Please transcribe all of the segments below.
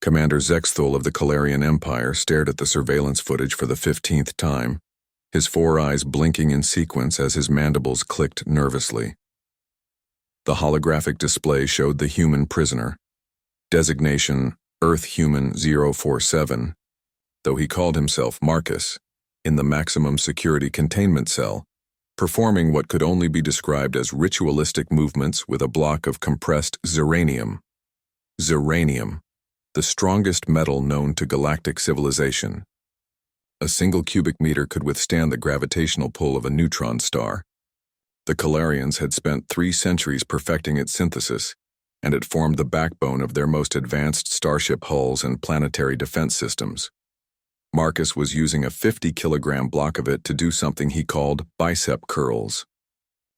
Commander Zexthul of the Calarian Empire stared at the surveillance footage for the 15th time, his four eyes blinking in sequence as his mandibles clicked nervously. The holographic display showed the human prisoner, designation Earth Human 047, though he called himself Marcus, in the maximum security containment cell, performing what could only be described as ritualistic movements with a block of compressed zeranium. Zeranium, the strongest metal known to galactic civilization. A single cubic meter could withstand the gravitational pull of a neutron star. The Calarians had spent 3 centuries perfecting its synthesis, and it formed the backbone of their most advanced starship hulls and planetary defense systems. Marcus was using a 50-kilogram block of it to do something he called bicep curls.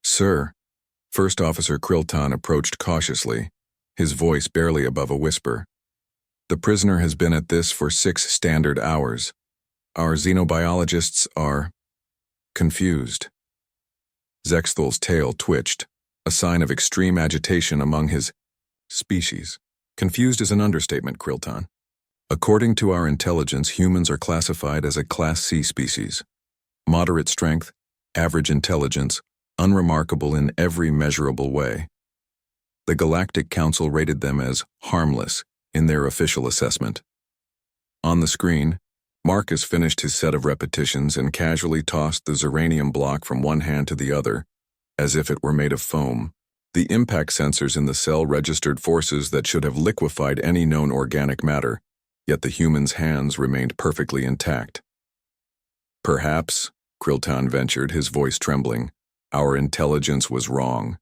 "Sir," First Officer Kriltan approached cautiously, his voice barely above a whisper. "The prisoner has been at this for 6 standard hours. Our xenobiologists are confused." Zexthul's tail twitched, a sign of extreme agitation among his species. Confused is an understatement, Kriltan. According to our intelligence, humans are classified as a Class C species. Moderate strength, average intelligence, unremarkable in every measurable way. The Galactic Council rated them as harmless in their official assessment. On the screen, Marcus finished his set of repetitions and casually tossed the zeranium block from one hand to the other, as if it were made of foam. The impact sensors in the cell registered forces that should have liquefied any known organic matter, yet the human's hands remained perfectly intact. "Perhaps," Kriltan ventured, his voice trembling, "our intelligence was wrong."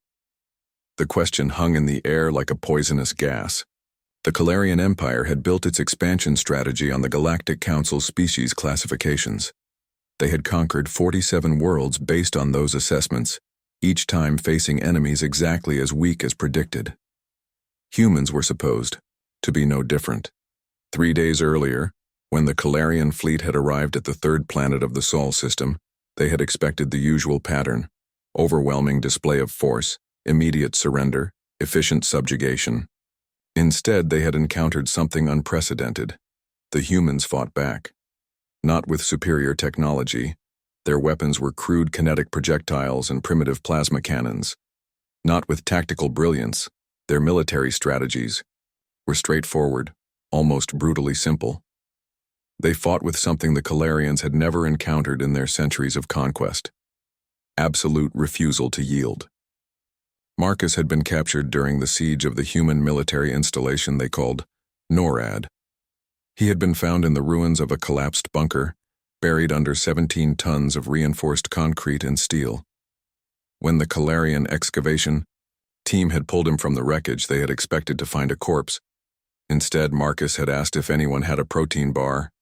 The question hung in the air like a poisonous gas. The Calarian Empire had built its expansion strategy on the Galactic Council's species classifications. They had conquered 47 worlds based on those assessments, each time facing enemies exactly as weak as predicted. Humans were supposed to be no different. 3 days earlier, when the Calarian fleet had arrived at the 3rd planet of the Sol system, they had expected the usual pattern: overwhelming display of force, immediate surrender, efficient subjugation. Instead, they had encountered something unprecedented. The humans fought back. Not with superior technology. Their weapons were crude kinetic projectiles and primitive plasma cannons. Not with tactical brilliance. Their military strategies were straightforward, almost brutally simple. They fought with something the Calarians had never encountered in their centuries of conquest: absolute refusal to yield. Marcus had been captured during the siege of the human military installation they called NORAD. He had been found in the ruins of a collapsed bunker, buried under 17 tons of reinforced concrete and steel. When the Calarian excavation team had pulled him from the wreckage, they had expected to find a corpse. Instead, Marcus had asked if anyone had a protein bar.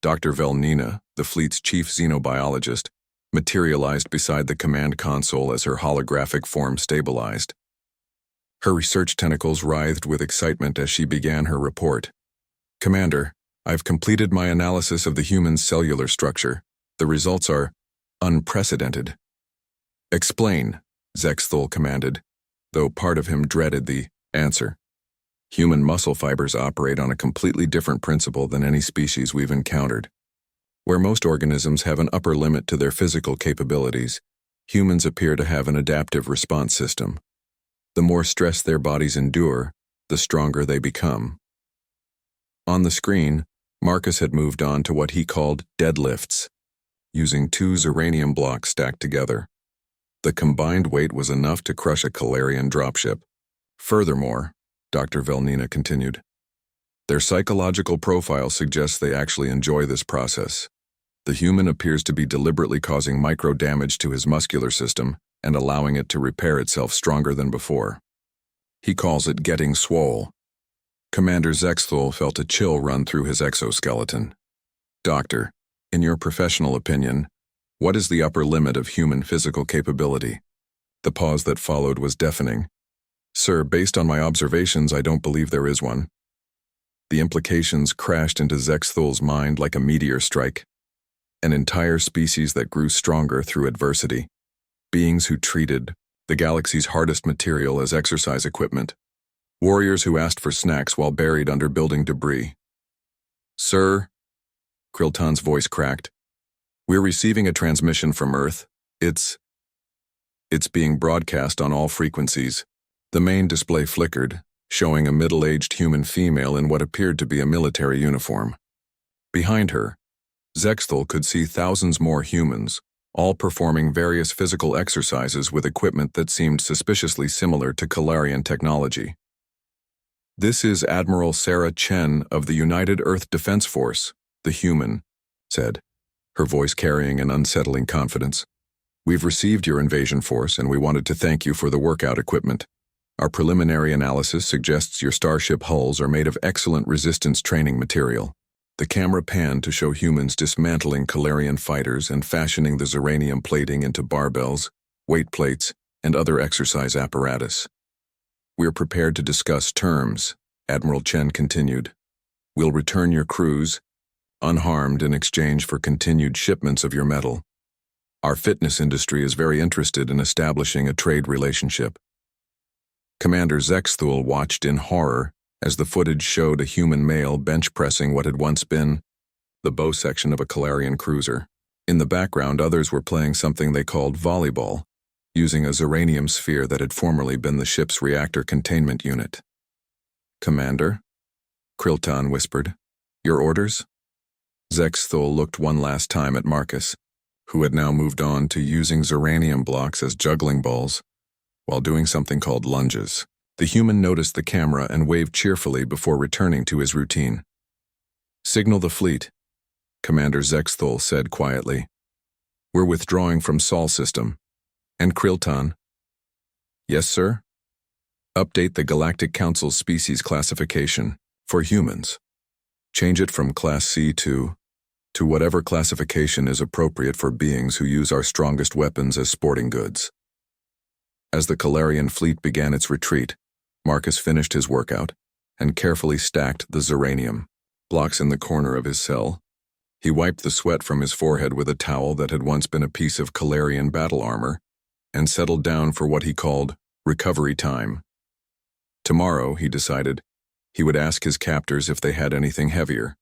Dr. Velnina, the fleet's chief xenobiologist, materialized beside the command console as her holographic form stabilized. Her research tentacles writhed with excitement as she began her report. "Commander, I've completed my analysis of the human's cellular structure. The results are unprecedented." "Explain," Zexthul commanded, though part of him dreaded the answer. "Human muscle fibers operate on a completely different principle than any species we've encountered. Where most organisms have an upper limit to their physical capabilities, humans appear to have an adaptive response system. The more stress their bodies endure, the stronger they become." On the screen, Marcus had moved on to what he called deadlifts, using 2 zeranium blocks stacked together. The combined weight was enough to crush a Calarian dropship. Furthermore, Dr. Velnina continued, their psychological profile suggests they actually enjoy this process. The human appears to be deliberately causing micro-damage to his muscular system and allowing it to repair itself stronger than before. He calls it getting swole. Commander Zexthul felt a chill run through his exoskeleton. "Doctor, in your professional opinion, what is the upper limit of human physical capability?" The pause that followed was deafening. "Sir, based on my observations, I don't believe there is one." The implications crashed into Zexthul's mind like a meteor strike. An entire species that grew stronger through adversity. Beings who treated the galaxy's hardest material as exercise equipment. Warriors who asked for snacks while buried under building debris. "Sir," Kriltan's voice cracked, "we're receiving a transmission from Earth. It's being broadcast on all frequencies." The main display flickered, showing a middle-aged human female in what appeared to be a military uniform. Behind her, Zexthal could see thousands more humans, all performing various physical exercises with equipment that seemed suspiciously similar to Kalarian technology. "This is Admiral Sarah Chen of the United Earth Defense Force," the human said, her voice carrying an unsettling confidence. "We've received your invasion force and we wanted to thank you for the workout equipment. Our preliminary analysis suggests your starship hulls are made of excellent resistance training material." The camera panned to show humans dismantling Kalarian fighters and fashioning the Zeranium plating into barbells, weight plates, and other exercise apparatus. "We're prepared to discuss terms," Admiral Chen continued. "We'll return your crews, unharmed, in exchange for continued shipments of your metal. Our fitness industry is very interested in establishing a trade relationship." Commander Zexthul watched in horror as the footage showed a human male bench-pressing what had once been the bow section of a Kalarian cruiser. In the background, others were playing something they called volleyball, using a Zeranium sphere that had formerly been the ship's reactor containment unit. "Commander?" Kriltan whispered. "Your orders?" Zexthul looked one last time at Marcus, who had now moved on to using Zeranium blocks as juggling balls, while doing something called lunges. The human noticed the camera and waved cheerfully before returning to his routine. "Signal the fleet," Commander Zexthul said quietly. "We're withdrawing from Sol system." "And Kriltan?" "Yes, sir?" "Update the Galactic Council's species classification for humans. Change it from Class C to whatever classification is appropriate for beings who use our strongest weapons as sporting goods." As the Kalarian fleet began its retreat, Marcus finished his workout and carefully stacked the Zeranium blocks in the corner of his cell. He wiped the sweat from his forehead with a towel that had once been a piece of Kalarian battle armor and settled down for what he called recovery time. Tomorrow, he decided, he would ask his captors if they had anything heavier.